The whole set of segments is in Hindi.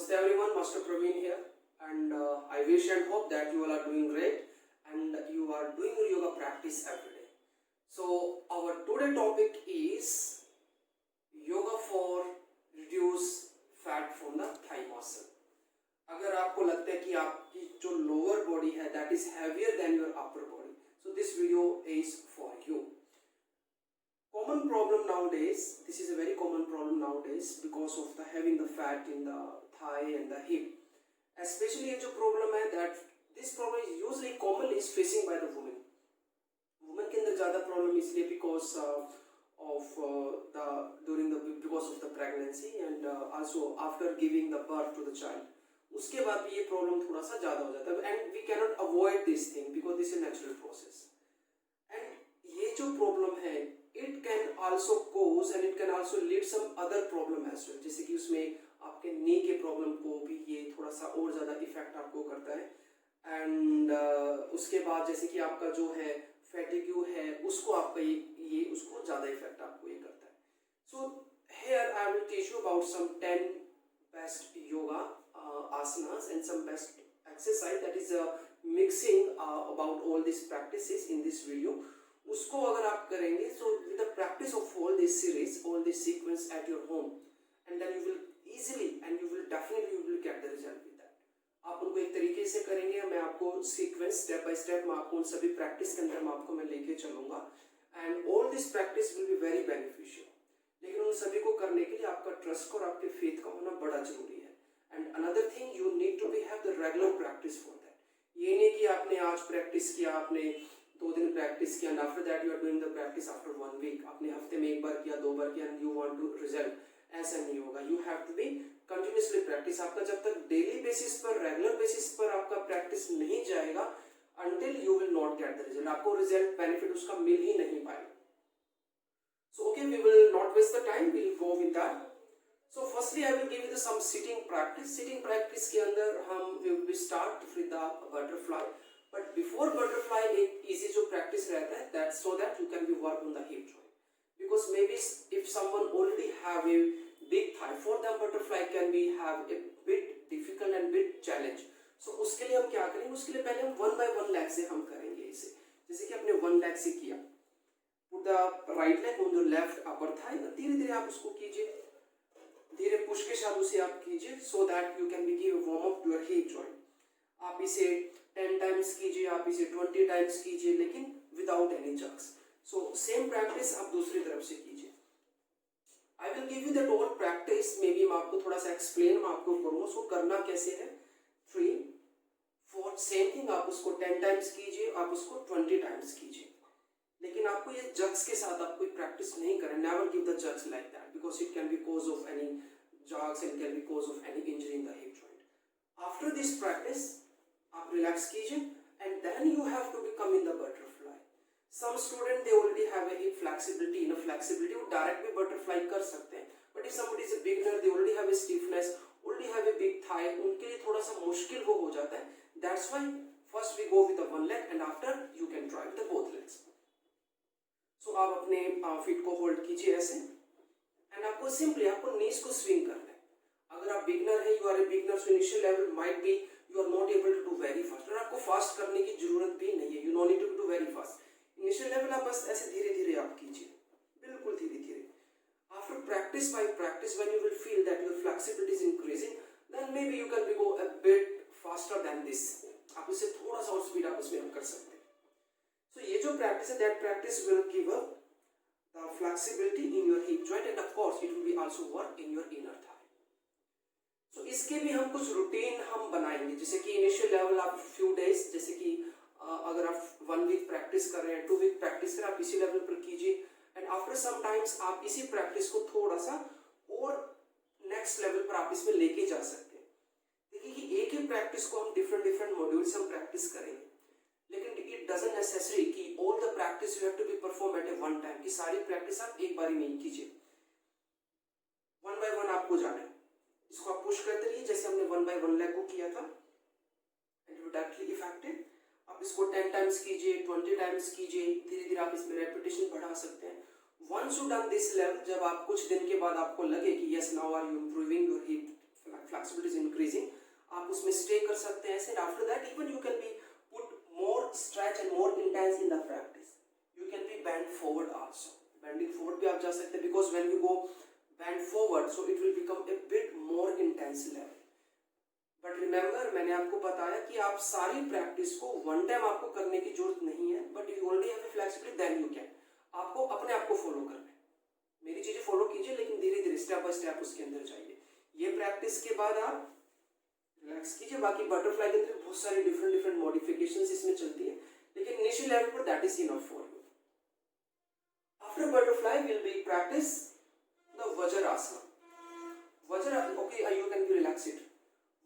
Namaste everyone, Master Praveen here, and I wish and hope that you all are doing great and you are doing your yoga practice every day. So our today topic is yoga for reduce fat from the thigh muscle. अगर आपको लगता है कि आपकी जो लोअर बॉडी है that is heavier than your upper body, so this video is for you. Common problem nowadays, this is a very common problem nowadays because of the having the fat in the thigh and the hip. Especially ये जो problem है that this problem is usually commonly is facing by the women. Women के अंदर ज़्यादा problem इसलिए because of because of the pregnancy and also after giving the birth to the child. उसके बाद भी ये problem थोड़ा सा ज़्यादा हो जाता है and we cannot avoid this thing because this is a natural process. And ये जो problem है it can also cause and it can also lead some other problem as well. जैसे कि उसमें आपके नी के प्रॉब्लम को भी ये थोड़ा सा और ज़्यादा इफेक्ट आपको करता है एंड उसके बाद जैसे कि आपका जो है फैटिग्यू है उसको आपका ये उसको ज़्यादा इफेक्ट आपको ये करता है. So here I will teach you about some 10 best yoga asanas and some best exercise that is mixing about all these practices in this video. उसको अगर आप करेंगे so with the practice of all this series, all this sequence at your home, and then you will easily and you will definitely get the result with that. आप उनको एक तरीके से करेंगे, मैं आपको sequence step by step मैं आपको उन सभी practice के अंदर मैं लेके चलूँगा and all this practice will be very beneficial. लेकिन उन सभी को करने के लिए आपका trust और आपके faith का होना बड़ा जरूरी है. And another thing you need to have the regular practice for that. ये नहीं कि आपने आज practice किया, आपने 2 दिन practice किया and after that you are doing the practice after 1 week. आपने हफ्ते में एक बार किया, 2 बार किया and you want to result. ऐसा नहीं होगा. You have to be continuously practice. आपका जब तक daily basis पर, regular basis पर आपका practice नहीं जाएगा until you will not get the result. आपको result benefit उसका मिल ही नहीं पाएगा. So okay, we will not waste the time. We will go with that. So firstly I will give you some sitting practice. Sitting practice के अंदर we will start with the butterfly. But before butterfly एक easy जो practice रहता है that so that you can be work on the hip joint. Because maybe if someone already have a big thigh, for them butterfly can be have a bit difficult and bit challenge. So उसके लिए हम क्या करेंगे? उसके लिए पहले हम 1 by 1 leg से हम करेंगे इसे. जैसे कि आपने 1 leg से किया. Put the right leg on the left upper thigh. धीरे-धीरे आप उसको कीजिए. धीरे पुश के साथ उसे आप कीजिए so that you can give a warm up to your hip joint. आप इसे 10 times कीजिए, आप इसे 20 times कीजिए, लेकिन without any jerks. So same practice आप दूसरी तरफ से कीजिए. I will give you that all practice. maybe मैं आपको थोड़ा सा explain मैं आपको करूँगा. So करना कैसे है? 3, 4 same thing आप उसको 10 times कीजिए, आप उसको 20 times कीजिए. लेकिन आपको ये जग्स के साथ आप कोई प्रैक्टिस नहीं करें. Never give the jerks like that because it can be cause of any jerks and can be cause of any injury in the hip joint. After this practice आप रिलैक्स कीजिए and then you have to become in the butterfly. Some student they already have a hip flexibility. In a flexibility वो डायरेक्ट भी बटरफ्लाई कर सकते हैं. But if somebody is a beginner, they already have a stiffness, already have a big thigh, उनके लिए थोड़ा सा मुश्किल वो हो जाता है. That's why first we go with the 1 leg and after you can try with the both legs. So आप अपने फीट को होल्ड कीजिए ऐसे एंड आपको सिंपली आपको नीज को स्विंग करना है. अगर आप बिगनर है, you are a beginner, so initial level might be you are not able to do very fast. और आपको फास्ट करने की जरूरत भी नहीं है. You no need to do very fast. Initial level आप बस ऐसे धीरे धीरे आप कीजिए, बिल्कुल धीरे धीरे. After practice by practice when you will feel that your flexibility is increasing then maybe you can go a bit faster than this. आप इससे थोड़ा सा और स्पीड आप उसमें कर सकते हैं. So ये जो practice है that practice will give the flexibility in your hip joint and of course it will be also work in your inner thigh. So इसके भी हम कुछ routine हम बनाएंगे. जैसे कि initial level आप few days, जैसे कि अगर आप 1 week practice कर रहे हैं, 2 week practice कर, आप इसी level पर कीजिए and after some times आप इसी practice को थोड़ा सा और next level पर आप इसमें लेके जा सकते हैं. देखिए कि एक ही practice को हम different modules हम practice करेंगे, लेकिन इट डजंट नेसेसरी कि all the practice you have to be perform at a one time. कि सारी प्रैक्टिस आप एक बार में कीजिए. 1 by 1 आपको जाना है. इसको आप पुश करते रहिए जैसे हमने 1 by 1 लेग को किया था एंड यू डायरेक्टली इफेक्टिव. आप इसको 10 टाइम्स कीजिए, 20 टाइम्स कीजिए. धीरे धीरे आप इसमें रेपिटेशन बढ़ा सकते हैं. Once you done this level, जब आप कुछ दिन के बाद आपको लगे कि yes now are you improving your hip flexibility is increasing, आप उसमें stay कर सकते हैं ऐसे. After that even you can be put more stretch and more intense in the practice. You can be bend forward also. Bending forward भी आप जा सकते हैं because when you go bend forward so it will become a bit more intense level. But remember मैंने आपको बताया कि आप सारी प्रैक्टिस को वन टाइम आपको करने की जरूरत नहीं है, but you already have flexibility then you can. आपको अपने आप को फॉलो करना है. मेरी चीजें फॉलो कीजिए लेकिन धीरे धीरे स्टेप बाय स्टेप उसके अंदर जाइए. ये प्रैक्टिस के बाद आप रिलैक्स कीजिए. बाकी बटरफ्लाई के अंदर बहुत सारी डिफरेंट मॉडिफिकेशंस इसमें चलती है, लेकिन इनिशियल लेवल पर that is enough for you. After butterfly will be practice the Vajrasana. Okay, you can be relax it.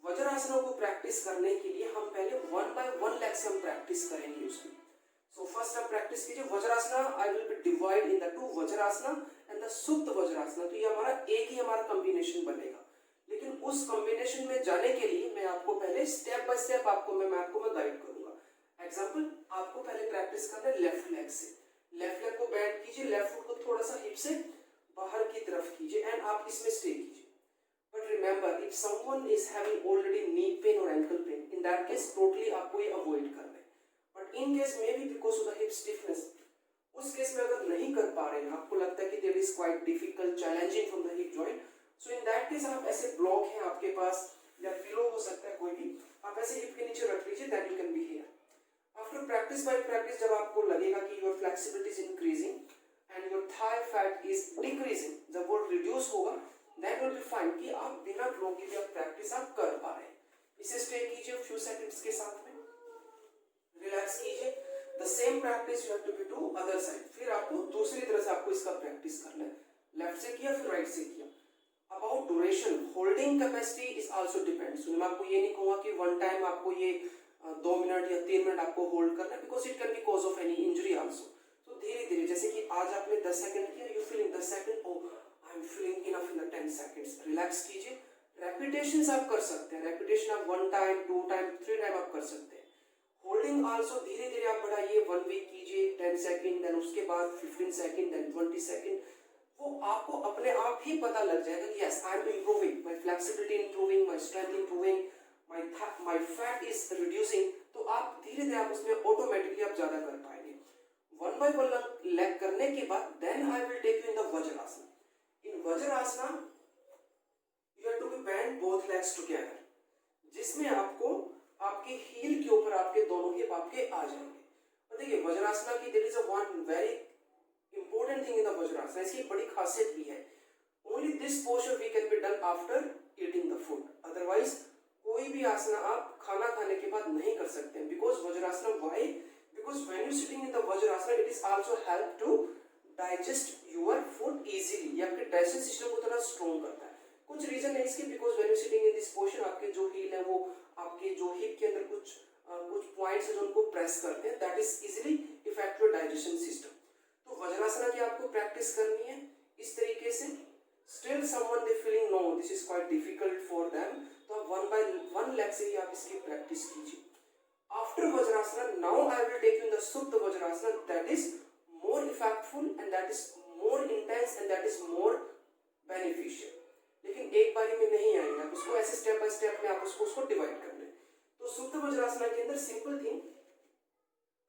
वज्रासनों को प्रैक्टिस करने के लिए हम पहले 1 by 1 लेग से हम प्रैक्टिस करेंगे उसमें. सो फर्स्ट आप प्रैक्टिस कीजिए Vajrasana. I will be divide in the 2 Vajrasana and the Supta Vajrasana. तो ये हमारा एक ही हमारा कॉम्बिनेशन बनेगा, लेकिन उस कॉम्बिनेशन में जाने के लिए मैं आपको पहले स्टेप बाय स्टेप मैं गाइड करूंगा. एग्जांपल, आपको पहले प्रैक्टिस करना है लेफ्ट लेग से. लेफ्ट लेग को बेंड कीजिए, लेफ्ट फुट को थोड़ा सा हिप से बाहर की तरफ कीजिए एंड आप इसमें स्टे कीजिए. But remember, if someone is having already knee pain or ankle pain, in that case totally आपको ये avoid करना है. But in case maybe because of the hip stiffness, उस केस में अगर नहीं कर पा रहे हैं, आपको लगता है कि that is quite difficult, challenging from the hip joint, so in that case आप ऐसे ब्लॉक हैं आपके पास या पिलो हो सकता है कोई भी, आप ऐसे हिप के नीचे रख लीजिए, then you can be here. After practice by practice, जब आपको लगेगा कि your flexibility is increasing and your thigh fat is decreasing, जब वो reduce होगा, That will be fine कि आप बिना ब्लॉक के भी आप प्रैक्टिस आप कर पा रहे हैं. इसे स्टे कीजिए फ्यू सेकंड्स के साथ में, रिलैक्स कीजिए. The same practice you have to be to other side. फिर आपको दूसरी तरह से आपको इसका प्रैक्टिस करना है. लेफ्ट से किया फिर राइट से किया. About duration, holding capacity is also depends. मैं आपको ये नहीं कहूंगा कि वन टाइम आपको ये 2 मिनट या 3 मिनट आपको होल्ड करना है, because it can be cause of any injury also. तो धीरे धीरे, जैसे कि आज आपने 10 सेकंड किया, you feeling 10 second, oh I am feeling enough in the 10 seconds. Relax कीजिए. रेपिटेशंस आप कर सकते हैं. रेपिटेशन आप 1 टाइम 2 टाइम 3 टाइम आप कर सकते हैं. होल्डिंग आल्सो धीरे धीरे आप बढ़ाइए. 1 वीक कीजिए 10 सेकंड, देन उसके बाद 15 सेकंड, देन 20 सेकंड. वो आपको अपने आप ही पता लग जाएगा कि yes I am improving, my flexibility improving, my strength improving, my fat is reducing. तो आप धीरे धीरे आप उसमें ऑटोमेटिकली आप ज्यादा कर पाएंगे. 1 by 1 लेग करने के बाद then I will take you in the Vajrasana. In Vajrasana, you have to be bend both legs together, जिसमें आपको आपके हील के ऊपर आपके दोनों हिप आपके आ जाएंगे. और देखिए वज्रासना की there is a one very important thing in the Vajrasana. इसकी बड़ी खासियत भी है. Only this posture we can be done after eating the food. Otherwise कोई भी आसना आप खाना खाने के बाद नहीं कर सकते हैं. Because Vajrasana, why? Because when you sitting in the Vajrasana, it is also help to digest your food easily. ये आपके डाइजेशन सिस्टम को थोड़ा स्ट्रॉन्ग करता है. कुछ रीजन है इसके, because when you sitting in this position आपके जो हील है वो आपके जो हिप के अंदर कुछ पॉइंट्स है जो उनको प्रेस करते हैं, that is easily effect your digestion system. तो वज्रासना की आपको प्रैक्टिस करनी है इस तरीके से. Still someone they feeling no this is quite difficult for them, तो आप 1 by 1 लेग से ही आप इसकी प्रैक्टिस कीजिए. After Vajrasana now I will take you in the Supta Vajrasana. That is more effectful and that is more intense and that is more beneficial. लेकिन एक बारी में नहीं आएंगे, आप उसको ऐसे स्टेप बाय स्टेप में आप उसको डिवाइड करना है. तो सुप्त वज्रासना के अंदर सिंपल थिंग,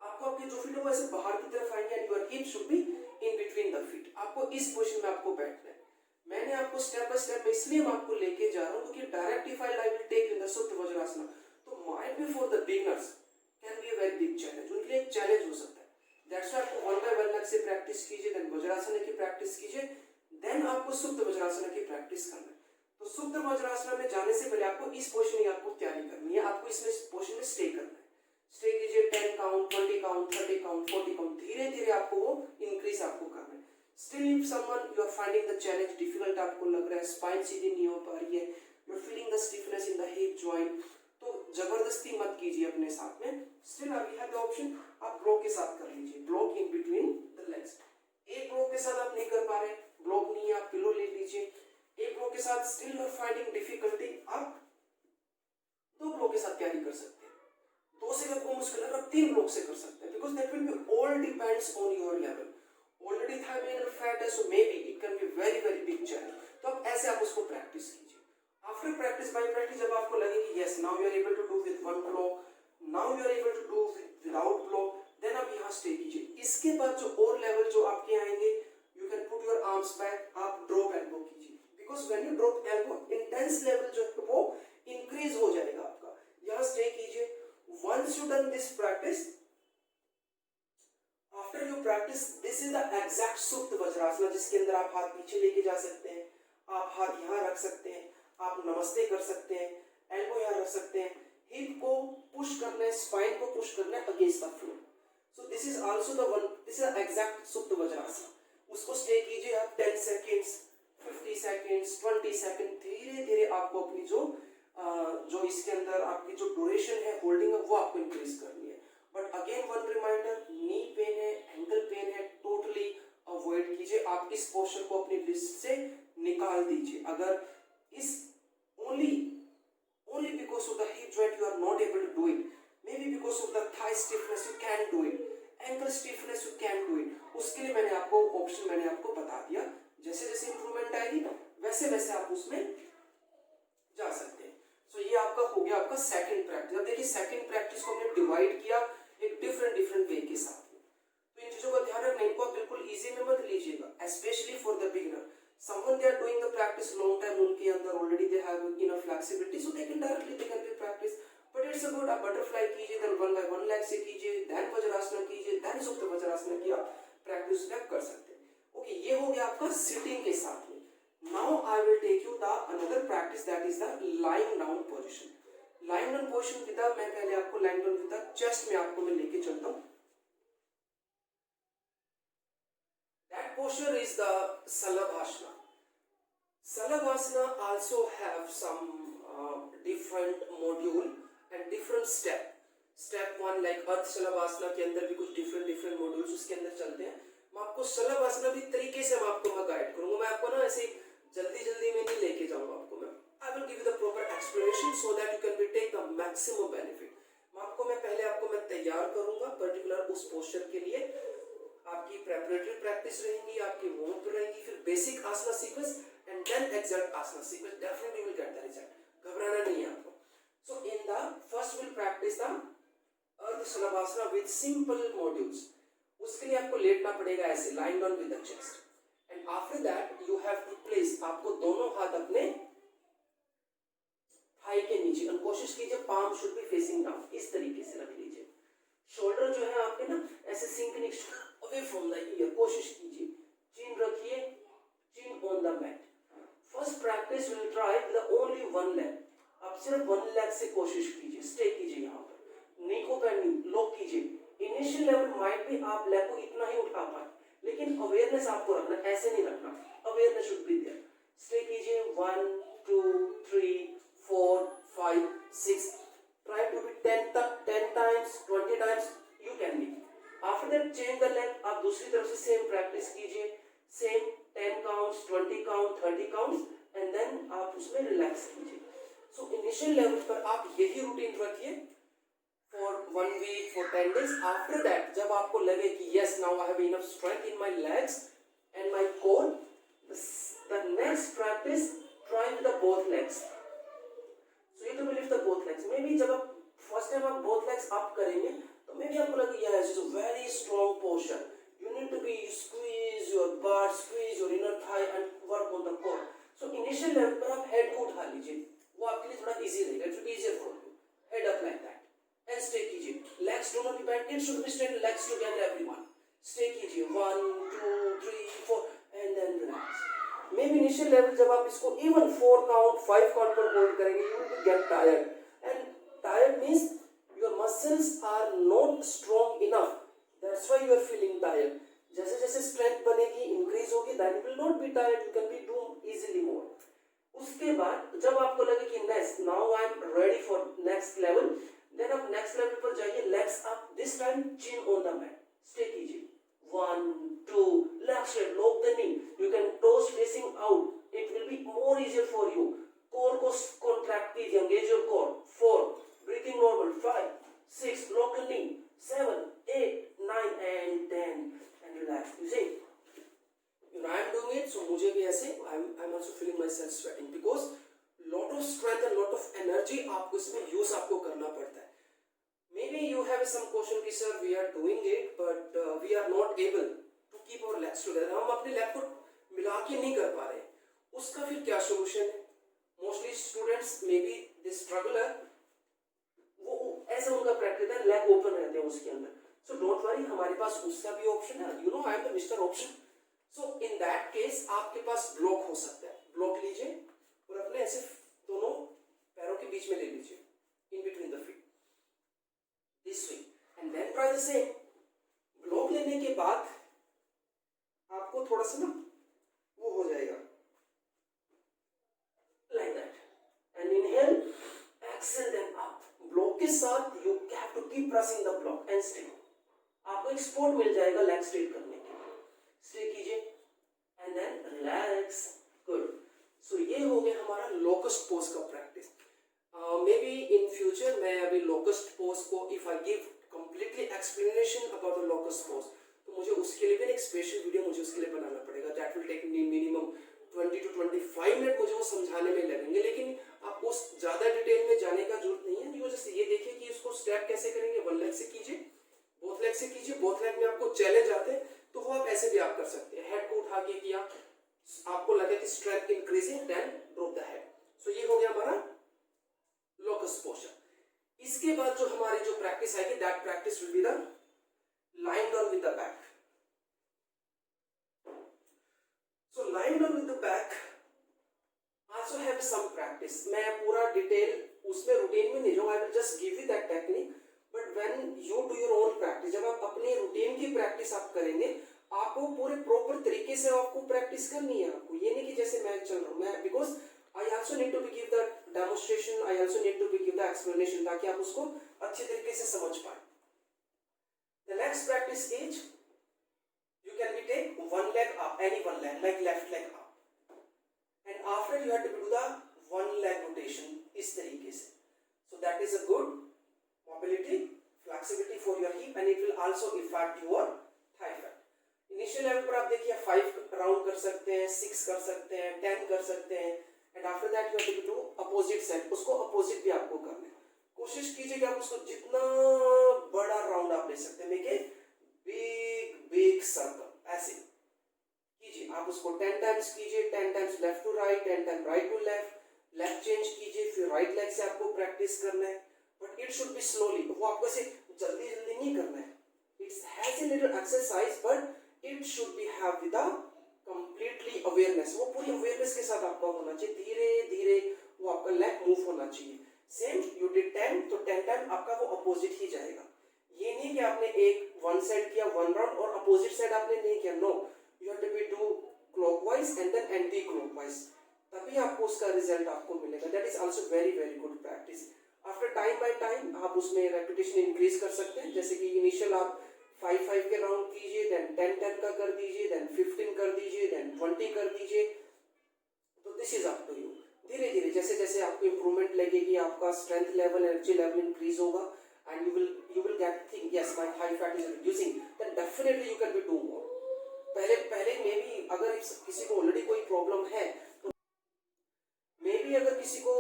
आपको आपके जो फीट है वो ऐसे बाहर की तरफ आएंगे and your hip should be in between the feet. आपको इस पोजीशन में आपको बैठना है. मैंने आपको स्टेप बाय स्टेप इसलिए मैं आपको लेके जा रहा हूँ क्योंकि direct if I will take in the Supta Vajrasana, तो might be for the beginners can be a very big challenge. उनके लिए एक चैलेंज हो सकता है. That's why आपको 1 by 1 लेग से प्रैक्टिस कीजिए, देन वज्रासना की प्रैक्टिस कीजिए, देन आपको सुप्त वज्रासना की प्रैक्टिस करना है. तो सुप्त वज्रासना में जाने से पहले आपको इस पोजीशन में आपको तैयारी करनी है. आपको इसमें पोजीशन में स्टे करना है. स्टे कीजिए 10 काउंट, 20 काउंट, 30 काउंट, 40 काउंट. धीरे धीरे आपको वो इंक्रीज आपको करना है. Still if someone you are finding the challenge difficult, आपको लग रहा है स्पाइन सीधी नहीं हो पा रही है, you are feeling the stiffness in the hip joint, तो जबरदस्ती मत कीजिए अपने साथ में. स्टिल आप यू हैव द ऑप्शन, आप ब्लॉक के साथ कर लीजिए. Block in between the legs. एक ब्लॉक के साथ आप नहीं कर पा रहे, ब्लॉक नहीं है, आप पिलो ले लीजिए. एक ब्लॉक के साथ still you are finding difficulty, आप 2 ब्लॉक के साथ तैयारी कर सकते हैं. 2 से आपको मुश्किल है, आप 3 ब्लॉक से कर सकते हैं. Because that will be all depends on your level. Already थाइमिनल फैट है, so maybe it can be very very big challenge. तो आप ऐसे आप उसको प्रैक्टिस कीजिए. After practice yes, now you are able to do with one block, now you are able to do without block, then आप यहाँ stay कीजिए. इसके बाद जो और level जो आपके आएंगे, you can put your arms back, आप drop elbow कीजिए. Because when you drop elbow, intense level जो है वो increase हो जाएगा आपका. यहाँ stay कीजिए. Once you done this practice, after you practice, this is the exact सुप्त वज्रासना जिसके अंदर आप हाथ पीछे लेके जा सकते हैं, आप हाथ यहाँ रख सकते हैं, आप नमस्ते कर सकते हैं, एल्बो यहाँ रख सकते हैं, हिप को पुश करना है, स्पाइन को पुश करना है against the floor. So this is also the one, this is exact सुप्त वज्रासना. उसको स्टे कीजिए आप 10 सेकेंड्स, 50 सेकेंड्स, 20 सेकेंड. धीरे धीरे आपको अपनी जो इसके अंदर आपकी जो ड्यूरेशन है होल्डिंग है वो आपको इंक्रीज करनी है. But again one reminder, knee pain है, एंकल पेन है, टोटली अवॉइड कीजिए. आप इस पोस्चर को अपनी लिस्ट से निकाल दीजिए. अगर इस only because of the hip joint you are not able to do it, maybe because of the thigh stiffness you can do it, ankle stiffness you can do it. उसके लिए मैंने आपको ऑप्शन मैंने आपको बता दिया. जैसे जैसे इंप्रूवमेंट आएगी वैसे वैसे आप उसमें जा सकते हैं. सो ये आपका हो गया आपका सेकंड प्रैक्टिस. अब देखिए सेकंड प्रैक्टिस को हमने डिवाइड किया एक डिफरेंट वे के साथ. तो इन चीजों का ध्यान रखना, इनको आप बिल्कुल इजी में मत लीजिएगा, specially for the beginner. Someone they are doing the practice long time, उनके अंदर already they have enough flexibility, so they can practice. But it's a good, आप butterfly कीजिए, then one by one leg से कीजिए, then वज्रासना कीजिए, then सुप्त वज्रासना की आप प्रैक्टिस कर सकते हैं. ओके, ये हो गया आपका सिटिंग के साथ में. Now I will take you the another practice, that is the lying down position. Lying down position की मैं पहले आपको lying down की चेस्ट में आपको मैं लेके चलता हूँ. That posture is the Salabhasana. Salabhasana also have some different module and different step. Step 1 like earth Salabhasana के अंदर भी कुछ different modules उसके अंदर चलते हैं. मैं आपको Salabhasana भी तरीके से मैं आपको गाइड करूँगा. मैं आपको ना ऐसे जल्दी में नहीं लेके जाऊँगा आपको. मैं I will give you the proper explanation so that you can be take the maximum benefit. मैं पहले तैयार करूँगा पर्टिकुलर उस पोस्चर के लिए. आपकी प्रेपरेटरी प्रैक्टिस रहेंगी, आपकी मूवमेंट रहेंगी, फिर basic asana sequence and then exact asana sequence. Definitely will get the result. घबराना नहीं है आपको. So in the first will practice the Ardha Shalabhasana with simple modules. उसके लिए आपको लेटना पड़ेगा ऐसे lying down with the chest. And after that you have to place, आपको दोनों हाथ अपने थाई के नीचे, और कोशिश कीजिए palm should be facing down. इस तरीके से रख लीजिए. शोल्डर जो है आपके ना ऐसे sink away from the ear. कोशिश कीजिए. chin रखिए, chin on the mat. First practice will try with only one leg. आप सिर्फ one leg से कोशिश कीजिए. stay कीजिए यहाँ पर. नी को करनी लॉक कीजिए. इनिशियल लेवल माइट भी आप लेग को इतना ही उठा पाए, लेकिन अवेयरनेस आपको रखना, ऐसे नहीं रखना. Awareness should be there. Stay कीजिए. 1 2 3 4 5 6. try to be 10 times 20 times you can be. After that change the leg. आप दूसरी तरफ से सेम प्रैक्टिस कीजिए. Same 10 counts, 20 count, 30 counts and then आप उसमें रिलैक्स कीजिए. सो इनिशियल लेवल पर आप यही रूटीन रखिए for 1 week, for 10 days. After that जब आपको लगे कि yes now I have enough strength in my legs and my core, the next practice try with the both legs. So you to lift the both legs. Maybe जब आप फर्स्ट टाइम आप बोथ लेग्स अप करेंगे तो मे बी आपको लगे yes it's a very strong posture. You need to be squeeze your butt, squeeze your inner thigh and work on the core. So initial level पर आप head को उठा लीजिए, वो आपके लिए थोड़ा easy रहेगा. It will be easier for you. Head up like that and stay कीजिए. Legs do not be bent. It should be straight. Legs together everyone. Stay कीजिए. 1 2 3 4 and then relax. Maybe initial level जब आप इसको even 4 count 5 count पर hold करेंगे, you will get tired. And tired means your muscles are not strong enough. That's why you are feeling tired. जैसे जैसे strength बनेगी, increase होगी, then you will not be tired. You can be do easily more. उसके बाद जब आपको लगे कि next, now I am ready for next level, then आप next level पर जाइए. Legs up. This time chin on the mat. Stay कीजिए. 1 2 leg straight. Lock the knee. You can toes facing out. It will be more easier for you. Core को contract कीजिए. Engage your core. 4 breathing normal. 5 6 lock the knee. 7 8 9 and 10 and relax. You see, I am doing it, so मुझे भी ऐसे I'm also feeling myself sweating because lot of strength and lot of energy energy आपको इसमें यूज आपको करना पड़ता है. Maybe you have some question कि sir we are doing it but we are not able to keep our legs together. हम अपने लेग को मिला के नहीं कर पा रहे. उसका फिर क्या सोल्यूशन है? Mostly students may be they struggler, वो ऐसा उनका प्रैक्टिस है, लेग ओपन रहते हैं उसके अंदर. सो डोंट वरी, हमारे पास उसका भी ऑप्शन है. You no I am the mister option. So in that case आपके पास ब्लॉक हो सकता है. ब्लॉक लीजिए और अपने ऐसे दोनों पैरों के बीच में ले लीजिए, in between the feet, this way, and then try the same. Block लेने के बाद आपको थोड़ा सा ना वो हो जाएगा like that, and inhale, exhale, then up. Block के साथ you have to keep pressing the block and stay. आपको एक सपोर्ट मिल जाएगा लेग स्ट्रेट करने के लिए. स्टे कीजिए and then relax. Good. So ये हो गया हमारा लोकस्ट पोज का practice. May be in future मैं अभी लोकस्ट पोज को if I give completely explanation about the locust pose, तो मुझे उसके लिए भी एक स्पेशल वीडियो मुझे उसके लिए बनाना पड़ेगा. That will take minimum 20 to 25 minute मुझे वो समझाने में लगेंगे. लेकिन आपको ज़्यादा डिटेल में जाने का जरूरत नहीं है. जैसे ये देखिए कि इसको स्टेप कैसे करेंगे. वन लेग से कीजिए, बोथ लेग से कीजिए. बोथ लेग में आपको चैलेंज आते हैं तो वो आप ऐसे भी आप कर सकते हैं. हेड को उठा के किया, आपको लगे कि strength increasing, then drop the head. So ये हो गया हमारा लोकस पोस्चर. इसके बाद जो हमारी जो प्रैक्टिस आएगी, that practice will be the lying down with the back. So lying down with the back also have some practice. मैं पूरा डिटेल उसमें रूटीन में नहीं जाऊंगा. I will just give you that technique. But when you do your own practice, जब आप अपने रूटीन की प्रैक्टिस आप करेंगे, आपको पूरे प्रॉपर तरीके से आपको प्रैक्टिस करनी है. आपको ये नहीं कि जैसे मैं चल रहा हूँ, मैं because I also need to give the demonstration, I also need to give the explanation, ताकि आप उसको अच्छे तरीके से समझ पाए. The next practice is you can be take one leg up, any one leg, like left leg up, and after you have to do the one leg rotation इस तरीके से. So that is a good mobility, flexibility for your hip, and it will also affect your thigh fat. Initial level पर आप देखिए 5 राउंड कर सकते हैं, 6 कर सकते हैं, 10 कर सकते हैं, and after that you have to do opposite side. उसको opposite भी आपको करना है. कोशिश कीजिए कि आप उसको जितना बड़ा राउंड आप ले सकते हैं. मेक बिग बिग सर्कल ऐसे कीजिए. आप उसको 10 टाइम्स कीजिए, 10 times left to right, 10 time right to left, left change कीजिए, फिर राइट लेग से आपको प्रैक्टिस करना है. But it should be slowly. वो आपको से जल्दी जल्दी नहीं करना है. It's has a little exercise but it should be have with a completely awareness. वो पूरी अवेयरनेस के साथ आपका होना चाहिए. धीरे धीरे वो आपका लेग मूव होना चाहिए. सेम यू डिड 10 तो 10 टाइम आपका वो अपोजिट ही जाएगा. ये नहीं कि आपने एक वन साइड किया वन राउंड और अपोजिट साइड आपने नहीं किया. No, you have to be do clockwise and then anti clockwise, तभी आपको उसका रिजल्ट आपको मिलेगा. That is also very very good practice. After time by time आप उसमें रेपिटेशन इंक्रीज कर सकते हैं. जैसे कि इनिशियल आप 5-5 के राउंड कीजिए, देन 10-10 का कर दीजिए, देन 15 कर दीजिए, देन 20 कर दीजिए. तो this is up to you. धीरे धीरे जैसे जैसे आपको इंप्रूवमेंट लगेगी, आपका strength level, energy level increase होगा, and you will get think yes my high fat is reducing, then definitely you can be do more. पहले मे बी अगर किसी को ऑलरेडी कोई प्रॉब्लम है तो मे बी अगर किसी को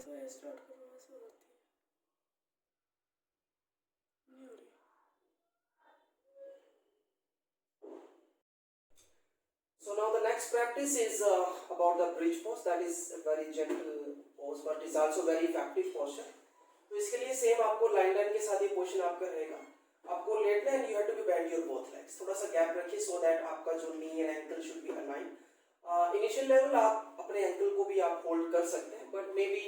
So now the next practice is about the bridge pose. That is a very gentle pose, but is also very effective posture. तो इसके लिए सेम आपको लाइन के साथ ही पोजीशन आपका रहेगा. आपको लेटना है, you have to be bend your both legs. थोड़ा सा गैप रखिए so that आपका जो knee and ankle should be aligned. Initial level आप अपने ankle को भी आप hold कर सकते हैं, but maybe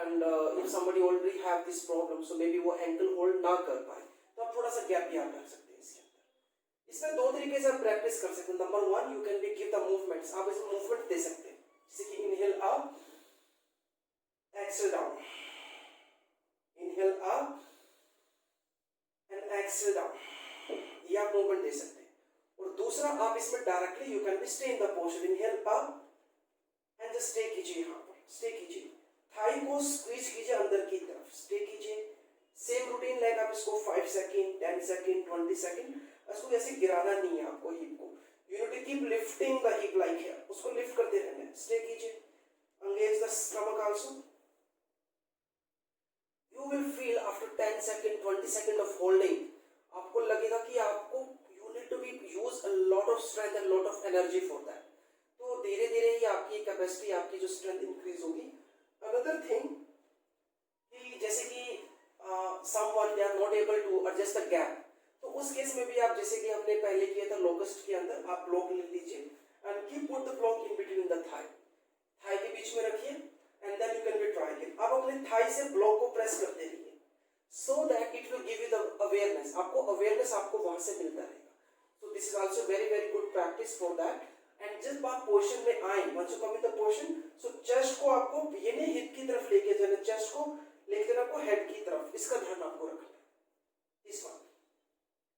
and if somebody already have this problem, so maybe वो ankle hold ना कर पाए, तो आप थोड़ा सा गैप भी आप रख सकते हैं. इसमें दो तरीके से आप प्रैक्टिस कर सकते हैं. Number 1, you can be give the movements. आप इसे मूवमेंट दे सकते हैं, जैसे कि inhale up, exhale down, inhale up and exhale down. ये आप मूवमेंट दे सकते हैं. और दूसरा आप इसमें directly you can be stay in the posture. Inhale up and just stay कीजिए. यहाँ पर स्टे कीजिए, थाई को स्क्वीज कीजिए अंदर की तरफ, स्टे कीजिए. सेम रूटीन लाइक आप इसको 5 सेकंड, 10 सेकंड, 20 सेकंड. उसको ऐसे गिराना नहीं है आपको हिप को. You need to keep lifting the hip like here. उसको लिफ्ट करते रहना है. स्टे कीजिए, engage the stomach also. 10 second 20 second of holding, आपको लगेगा कि आपको you need to be use a lot of strength and lot of energy for that. तो धीरे धीरे ही आपकी कैपेसिटी, आपकी जो स्ट्रेंथ इंक्रीज होगी। अनदर थिंग कि जैसे कि someone they are not able to adjust the gap, तो उस केस में भी आप जैसे कि हमने पहले किया था लोकस्ट के अंदर, आप ब्लॉक ले लीजिए and keep put the block in between the thigh, thigh के बीच में रखिए and then you can be try it. आप अपने थाई से ब्लॉक को प्रेस करते रहिए so that it will give you the awareness, आपको अवेयरनेस आपको वहां से मिलता रहेगा। So this is also very very good practice for that. And जब आप पोजीशन में आए, once you come in the position, so chest को आपको ये नहीं हिप की तरफ लेके जाना, चेस्ट को लेके जाना आपको हेड की तरफ, इसका ध्यान आपको रखना है। This one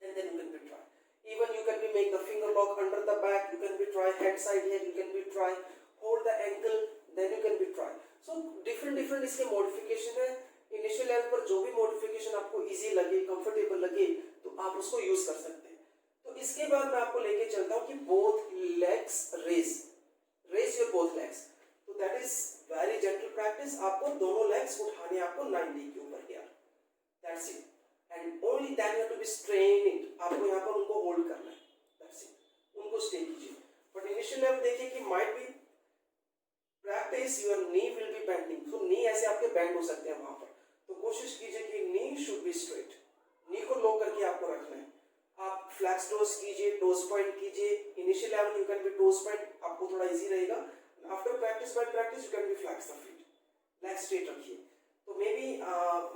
and then you can be try. Even you can be make the finger lock under the back, you can be try head side here, you can be try hold the ankle, then you can be try. So different इसके modification है। इनिशियल लेवल पर जो भी modification आपको easy लगे, comfortable लगे, तो आप उसको यूज कर सकते हैं। तो इसके बाद मैं आपको लेके चलता हूँ कि both legs raise your both legs। तो that is very gentle practice। आपको दोनों legs उठाने, आपको 90 के ऊपर here, that's it। And only then you have to be strain it, आपको यहाँ पर उनको होल्ड करना है, that's it, उनको स्टे कीजिए। बट इनिशियल लेवल देखिए कि might be practice your knee will be bending, so knee ऐसे आपके बैंड हो सकते हैं वहाँ पर, तो कोशिश कीजिए कि knee should be straight, knee को लॉक करके आपको रखना है। आप फ्लैक्स टोस कीजिए, टोस पॉइंट कीजिए। Initial level you can be toes point, आपको थोड़ा इजी रहेगा। After practice by practice you can be flex the feet, leg straight रखिए। तो मे बी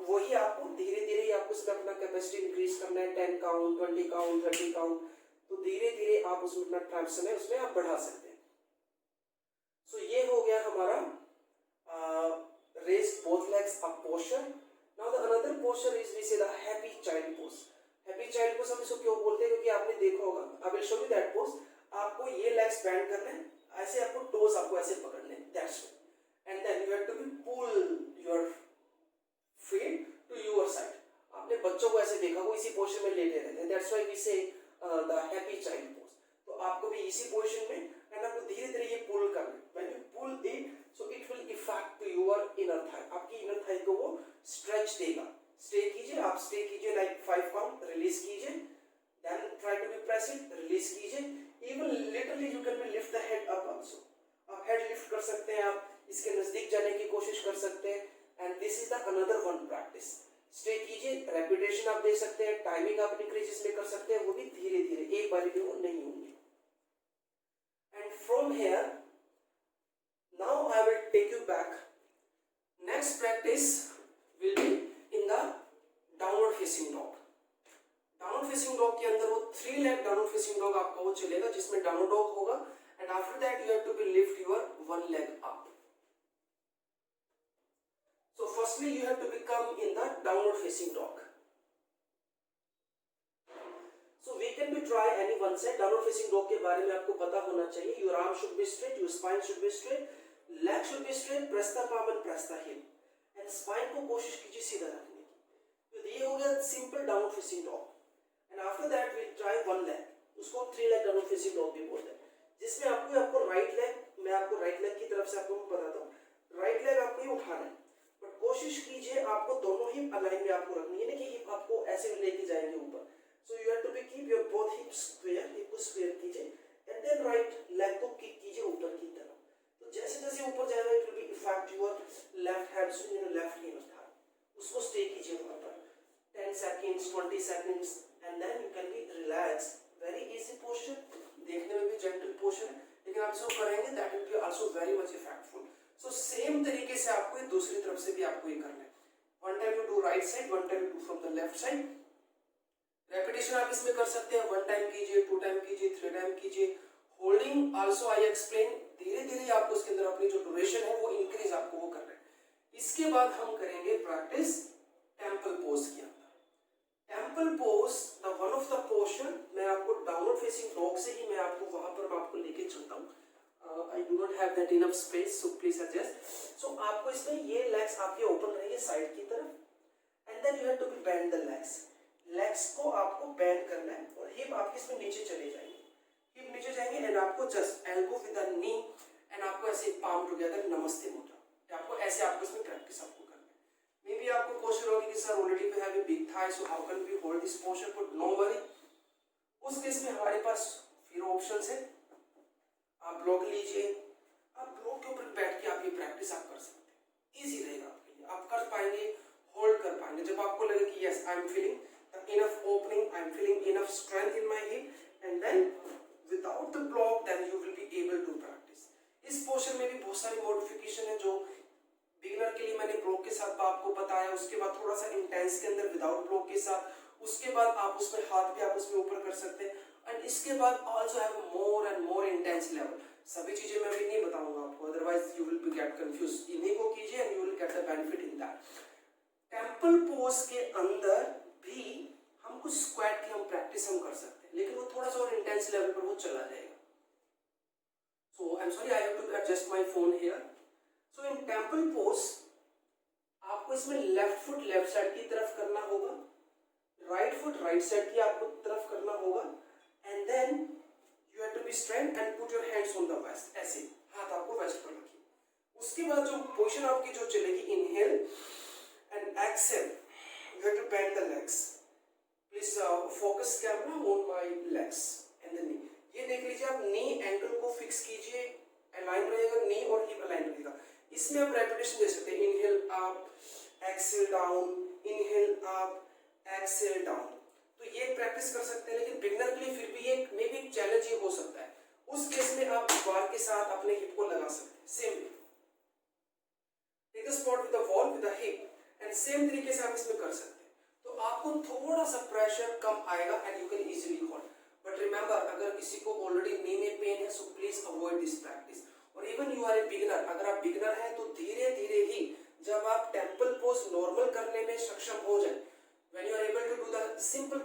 वही आपको धीरे धीरे ही आपको इसमें अपना कैपेसिटी इंक्रीज करना है, 10 काउंट, 20 काउंट, 30 काउंट, तो धीरे धीरे आप उसमें अपना ट्रांजिशन है उसमें आप बढ़ा सकते हैं। सो ये हो गया हमारा raise both legs up posture. Now the another posture is we say the happy child pose. Happy child pose हम इसको क्यों बोलते हैं, क्योंकि आपने देखा होगा, I will show you that pose. आपको ये लेग्स बैंड करने हैं, ऐसे आपको टोस आपको ऐसे पकड़ने हैं, that's it. And then you have to be pull your feet to your side। आपने बच्चों को ऐसे देखा, वो इसी पोजीशन में लेटे रहते हैं, that's why we say the happy child pose। तो आपको भी इसी पोजीशन में एंड आपको धीरे धीरे ये पुल करना है। when you pull it so it will effect to your inner thigh, आपकी inner thigh को वो stretch देगा। स्टे कीजिए, आप स्टे कीजिए like 5 काउंट, रिलीज कीजिए, then try to be press it, release कीजिए। even literally you can be lift the head up also, आप हेड लिफ्ट कर सकते हैं, आप इसके नजदीक जाने की कोशिश कर सकते हैं। And this is the another one practice. Stay कीजिए, रेपिटेशन आप दे सकते हैं, टाइमिंग आप इंक्रीज इसमें कर सकते हैं, वो भी धीरे धीरे, एक बार में वो नहीं होंगे। And from here now I will take you back. Next practice will be in the downward facing dog. Downward facing dog के अंदर वो 3 लेग डाउनवर्ड फेसिंग डॉग आपका वो चलेगा, जिसमें डाउनवर्ड डॉग होगा and after that you have to be lift your 1 leg up. So firstly you have to become in the downward facing dog। So we can be try any one side। downward facing dog के बारे में आपको पता होना चाहिए। Your arm should be straight, your spine should be straight, leg should be straight, press the palm and press the heel, and spine को कोशिश कीजिए सीधा रखने की। तो ये हो गया simple downward facing dog। And after that we try 1 leg, उसको 3 leg downward facing dog भी बोलते हैं, जिसमें आपको राइट लेग, मैं आपको राइट लेग की तरफ से आपको बताता हूँ, राइट लेग आपको ये उठाना है, बट कोशिश कीजिए आपको दोनों हिप अलाइन में आपको रखनी है, नहीं कि हिप आपको ऐसे लेके जाएंगे ऊपर। So you have to be keep your both hips square, hip को स्क्वायर कीजिए एंड देन राइट लेग को किक कीजिए ऊपर की तरफ। तो जैसे जैसे ऊपर जाएगा it will be effect your left hand in left hip था, उसको स्टे कीजिए वहां पर 10 seconds, 20 seconds and then you can be relax. Very easy posture, देखने में भी जेंटल पोस्चर है, लेकिन आप इसको करेंगे that will be also very much effectful. So same तरीके से आपको ये दूसरी तरफ से भी आपको ये करना है। 1 time you do right side, 1 time you do from the left side. Repetition आप इसमें कर सकते हैं, 1 टाइम कीजिए, 2 टाइम कीजिए, 3 टाइम कीजिए। होल्डिंग आल्सो आई एक्सप्लेन, धीरे धीरे आपको इसके अंदर अपनी जो ड्यूरेशन है वो इंक्रीज आपको वो करना है। इसके बाद हम करेंगे प्रैक्टिस टेम्पल पोज की। Temple pose the one of the posture, मैं आपको डाउनवर्ड फेसिंग डॉग से ही मैं आपको वहां पर मैं आपको लेके चलता हूँ। I do not have that enough space, so please adjust। So आपको इसमें ये legs आपके open रहेंगे साइड की तरफ, and then you have to be bend the legs। legs को आपको bend करना है और hip आपके इसमें नीचे चले जाएंगे, hip नीचे जाएंगे and आपको just elbow with the knee and आपको ऐसे palm together नमस्ते मुद्रा, आपको ऐसे आपको इसमें प्रैक्टिस आपको करना है। मे बी आपको क्वेश्चन होगी कि are already we have a big thigh, so how can we hold this posture? But no worry, उस केस में हमारे पास फिर ऑप्शंस है, आप ब्लॉक लीजिए, आप ब्लॉक के ऊपर बैठ के आप ये प्रैक्टिस आप कर सकते हैं, इजी रहेगा आपके लिए, आप कर पाएंगे, होल्ड कर पाएंगे। जब आपको लगे कि yes I am feeling enough opening, I am feeling enough strength in my hip, and then without the block then you will be able to practice। इस पोस्चर में भी बहुत सारी मॉडिफिकेशन है जो बिगिनर के लिए मैंने ब्लॉक के साथ आपको बताया, उसके बाद थोड़ा सा इंटेंस के अंदर विदाउट ब्लॉक के साथ, उसके बाद आप उसमें हाथ भी आप उसमें ऊपर कर सकते हैं, एंड इसके बाद also have more and more intense level. सभी चीजें मैं अभी नहीं बताऊंगा आपको, otherwise you will be get confuse. इन्हीं को कीजिए and you will get the benefit in that. Temple pose के अंदर भी हम कुछ स्क्वाट की हम प्रैक्टिस हम कर सकते हैं, लेकिन वो थोड़ा सा और इंटेंस लेवल पर वो चला जाएगा। So I am sorry, I have to adjust my phone here. So in temple pose आपको इसमें लेफ्ट फुट लेफ्ट साइड की तरफ करना होगा, राइट फुट राइट साइड की आपको तरफ करना होगा, and then you have to be straight and put your hands on the waist, ऐसे हाथ आपको वेस्ट पर रखिए। उसके बाद जो पोजीशन आपकी जो चलेगी, inhale and exhale, you have to bend the legs. Please focus camera on my legs and the knee. ये देख लीजिए, आप नी एंकल को फिक्स कीजिए, अलाइन रहेगा, नी और हिप अलाइन रहेगा। इसमें आप रेपिटेशन दे सकते हैं, inhale up, exhale down, inhale up, exhale down. तो ये प्रैक्टिस कर सकते हैं, लेकिन बिगिनर के लिए फिर भी ये मे बी चैलेंज ये हो सकता है। उस केस में आप बार के साथ अपने हिप को लगा सकते हैं, same take the spot with the wall with the hip, and same तरीके से आप इसमें कर सकते हैं। तो आपको थोड़ा सा प्रेशर कम आएगा and you can easily hold. But remember, अगर किसी को ऑलरेडी नी में पेन है, so please avoid this practice. और even you are a beginner, अगर आप बिगिनर हैं तो धीरे धीरे ही जब आप टेंपल पोज नॉर्मल करने में सक्षम हो जाए, when you are able to do the simple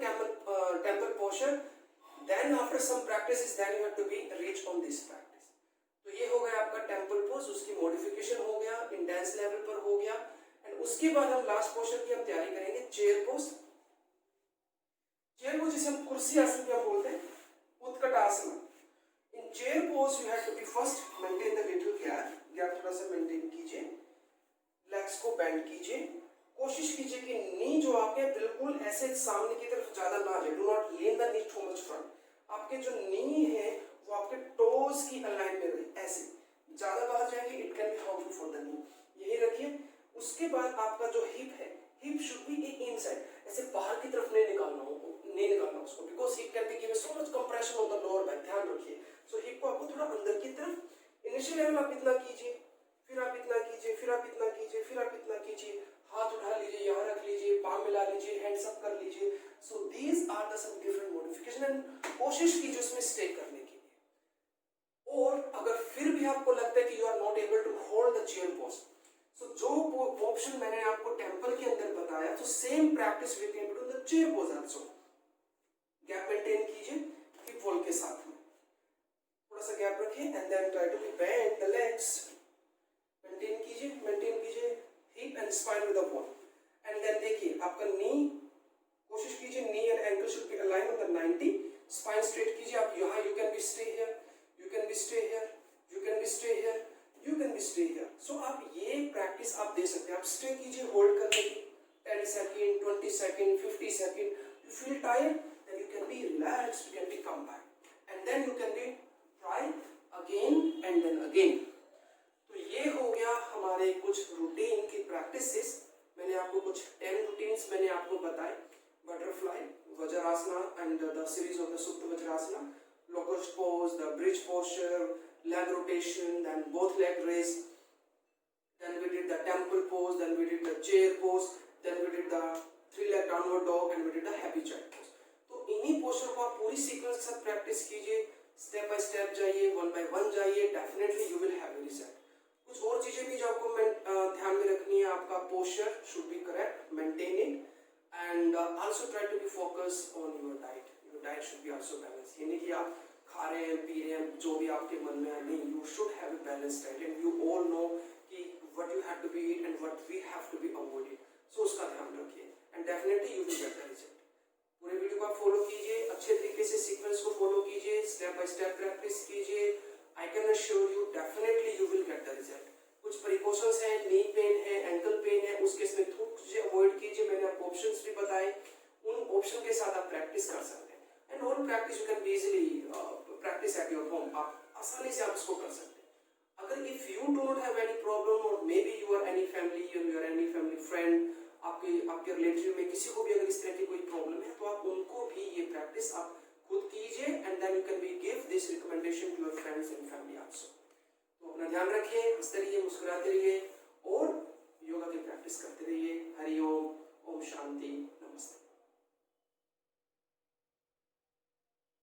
temple posture, then after some practices then you have to be reach on this practice। तो ये हो गया आपका टेंपल पोज, उसकी मॉडिफिकेशन हो गया, इंटेंस लेवल पर हो गया, एंड उसके बाद हम लास्ट पोस्चर की हम तैयारी करेंगे, चेयर पोज। चेयर पोज जिसे हम कुर्सी आसन भी हम बोलते हैं, Utkat asana. In chair pose you have to be first maintain the little gap थोड़ा सा मेंटेन कीजिए, लेग्स को बेंड कीजिए, कोशिश कीजिए कि नी जो आपके बिल्कुल ऐसे सामने की तरफ ज्यादा ना जाए, do not lean the knee too much front. आपके जो नी है वो आपके टोज की अलाइन में रहे, ऐसे ज्यादा बाहर जाएंगे it can be harmful for the knee, यही रखिए। उसके बाद आपका जो हिप है, हिप शुड बी इनसाइड, ऐसे बाहर की तरफ नहीं निकालना उसको, because hip can be given so much compression on the lower back, ध्यान रखिए। सो हिप को आपको थोड़ा अंदर की तरफ, इनिशियल लेवल आप इतना कीजिए, फिर आप इतना कीजिए, फिर आप इतना कीजिए, फिर आप इतना कीजिए, हाथ उठा लीजिए, यहाँ रख लीजिए, पाँव मिला लीजिए, हैंड्स अप कर लीजिए। So these are the some different modification, and कोशिश कीजिए उसमें स्टे करने के लिए। और अगर फिर भी आपको लगता है कि you are not able to hold the chair pose, so जो ऑप्शन मैंने आपको टेंपल के अंदर बताया, तो same practice we can do the chair pose also. Gap maintain कीजिए हिप वॉल के साथ में, थोड़ा सा गैप रखिए, and then try to bend the legs, maintain कीजिए hip and spine with the wall, and then देखिए आपका नी, कोशिश कीजिए knee and ankle should be align on the 90, spine straight कीजिए। आप यहाँ you can be stay here, you can be stay here, you can be stay here, you can be stay here. So आप ये प्रैक्टिस आप दे सकते हैं, आप स्टे कीजिए होल्ड करने की 10 second, 20 second, 50 second. You feel tired then you can be relaxed, you can be come back, and then you can be try again and then again. तो ये हो गया हमारे कुछ रूटीन की प्रैक्टिसेस। मैंने आपको कुछ 10 रूटीन्स मैंने आपको बताए, butterfly, Vajrasana and the series of the Supta Vajrasana, lotus pose, the bridge posture, leg rotation, then both leg raise, then we did the temple pose, then we did the chair pose, then we did the 3-leg downward dog, and we did the happy child pose। तो इन्हीं पोस्चर को आप पूरी सीक्वेंस के साथ प्रैक्टिस कीजिए, स्टेप बाय स्टेप जाइए, 1 by 1 जाइए, definitely you will have a result. कुछ और चीजें भी जो आपको ध्यान में रखनी है, आपका posture should be correct, maintain it, and also try to be focus on your diet. Your diet should be also balance, यानी कि आप खा रहे हैं, पी रहे हैं, जो भी आपके मन में है, नहीं, you should have a balance diet, and you all know कि what you have to be eat and what we have to be avoided. So उसका ध्यान रखिए, and definitely you will get the result. पूरे वीडियो को आप फॉलो कीजिए, अच्छे तरीके से सीक्वेंस को फॉलो कीजिए, स्टेप बाय स्टेप प्रैक्टिस कीजिए। I can assure you definitely you will get the result. कुछ प्रिकॉशंस हैं, नी पेन है, एंकल पेन है, उस केस में थोड़ी चीजें अवॉइड कीजिए, मैंने ऑप्शंस भी बताए, उन ऑप्शन के साथ आप प्रैक्टिस कर सकते हैं। And all practice you can be easily practice at your home, आप आसानी से आप इसको कर सकते हैं। अगर if you do not have any problem or maybe you are any family, you are any family friend, आपके रिलेटिव में किसी को भी अगर इस तरह की कोई प्रॉब्लम है तो आप उनको भी ये प्रैक्टिस आप खुद कीजिए and then you can be give this recommendation to your friends and family also. तो अपना ध्यान रखिए, हंसते रहिए, मुस्कुराते रहिए और योगा की प्रैक्टिस करते रहिए। हरि ओम, ओम शांति।